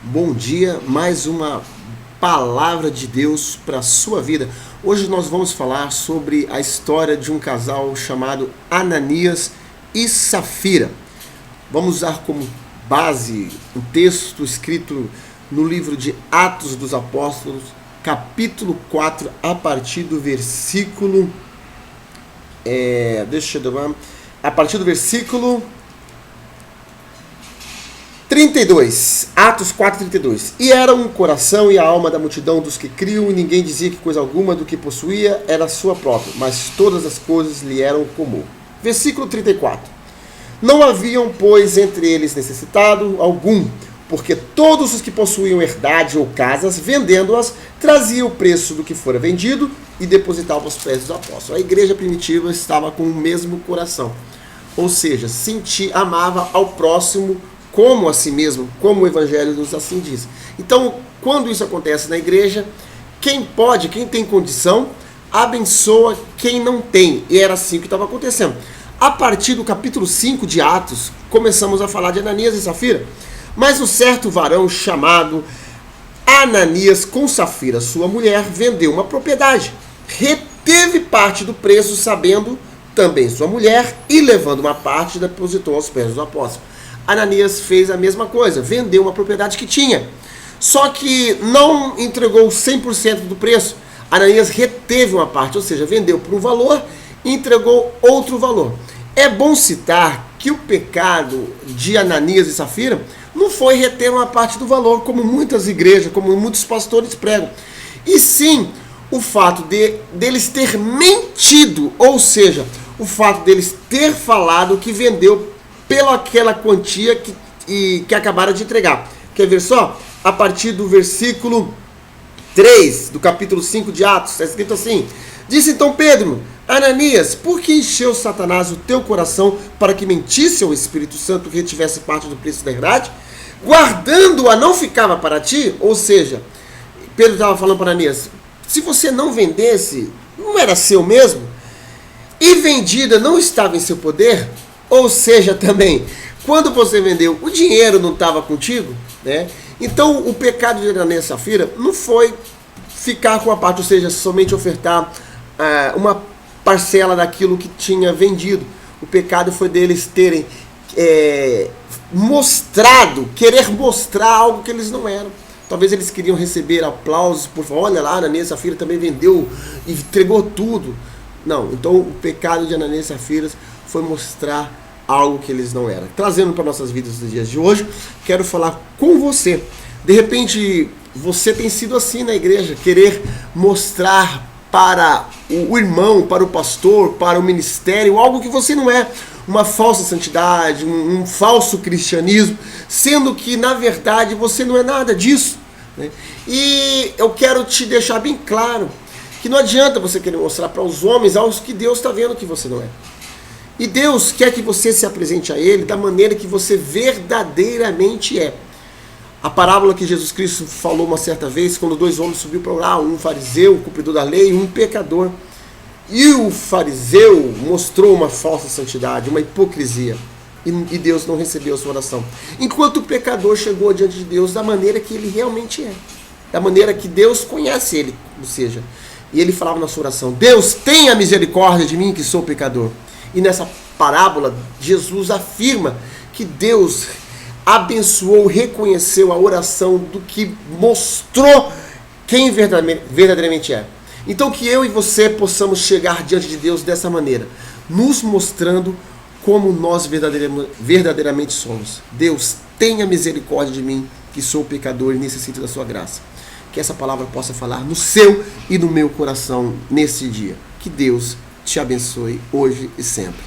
bom dia, mais uma palavra de Deus para a sua vida. Hoje nós vamos falar sobre a história de um casal chamado Ananias e Safira. Vamos usar como base um texto escrito no livro de Atos dos Apóstolos, capítulo 4, a partir do versículo... a partir do versículo 32, Atos 4:32. E era um coração e a alma da multidão dos que criam, e ninguém dizia que coisa alguma do que possuía era sua própria, mas todas as coisas lhe eram comum. Versículo 34. Não haviam, pois, entre eles necessitado algum, porque todos os que possuíam herdade ou casas, vendendo-as, traziam o preço do que fora vendido e depositavam aos pés dos apóstolos. A igreja primitiva estava com o mesmo coração, ou seja, amava ao próximo como a si mesmo, como o Evangelho nos assim diz. Então, quando isso acontece na igreja, quem tem condição, abençoa quem não tem. E era assim que estava acontecendo. A partir do capítulo 5 de Atos, começamos a falar de Ananias e Safira. Mas um certo varão chamado Ananias, com Safira, sua mulher, vendeu uma propriedade, reteve parte do preço, sabendo também sua mulher, e levando uma parte, depositou aos pés dos apóstolos. Ananias fez a mesma coisa, vendeu uma propriedade que tinha, só que não entregou 100% do preço. Ananias reteve uma parte, ou seja, vendeu por um valor e entregou outro valor. É bom citar que o pecado de Ananias e Safira não foi reter uma parte do valor, como muitas igrejas, como muitos pastores pregam, e sim o fato deles ter mentido, ou seja, o fato deles ter falado que vendeu pela aquela quantia que acabaram de entregar. Quer ver só? A partir do versículo 3 do capítulo 5 de Atos, está escrito assim: disse então Pedro: Ananias, por que encheu Satanás o teu coração para que mentisse ao Espírito Santo que retivesse parte do preço da herdade? Guardando-a não ficava para ti? Ou seja, Pedro estava falando para Ananias: se você não vendesse, não era seu mesmo? E vendida não estava em seu poder? Ou seja, também, quando você vendeu, o dinheiro não estava contigo, né? Então, o pecado de Ananias e Safira não foi ficar com a parte, ou seja, somente ofertar uma parcela daquilo que tinha vendido. O pecado foi deles terem querer mostrar algo que eles não eram. Talvez eles queriam receber aplausos, por favor, olha lá, Ananias e Safira também vendeu e entregou tudo. Não, então o pecado de Ananias e Safira foi mostrar algo que eles não eram. Trazendo para nossas vidas nos dias de hoje, quero falar com você. De repente, você tem sido assim na igreja, querer mostrar para o irmão, para o pastor, para o ministério, algo que você não é. Uma falsa santidade, um falso cristianismo, sendo que, na verdade, você não é nada disso, né? E eu quero te deixar bem claro que não adianta você querer mostrar para os homens algo que Deus está vendo que você não é. E Deus quer que você se apresente a Ele da maneira que você verdadeiramente é. A parábola que Jesus Cristo falou uma certa vez, quando dois homens subiram para orar, um fariseu, cumpridor da lei, e um pecador. E o fariseu mostrou uma falsa santidade, uma hipocrisia. E Deus não recebeu a sua oração. Enquanto o pecador chegou diante de Deus da maneira que ele realmente é. Da maneira que Deus conhece ele, ou seja. E ele falava na sua oração: Deus, tenha misericórdia de mim que sou pecador. E nessa parábola, Jesus afirma que Deus abençoou, reconheceu a oração do que mostrou quem verdadeiramente é. Então que eu e você possamos chegar diante de Deus dessa maneira, nos mostrando como nós verdadeiramente somos. Deus, tenha misericórdia de mim, que sou pecador e necessito da sua graça. Que essa palavra possa falar no seu e no meu coração nesse dia. Que Deus te abençoe hoje e sempre.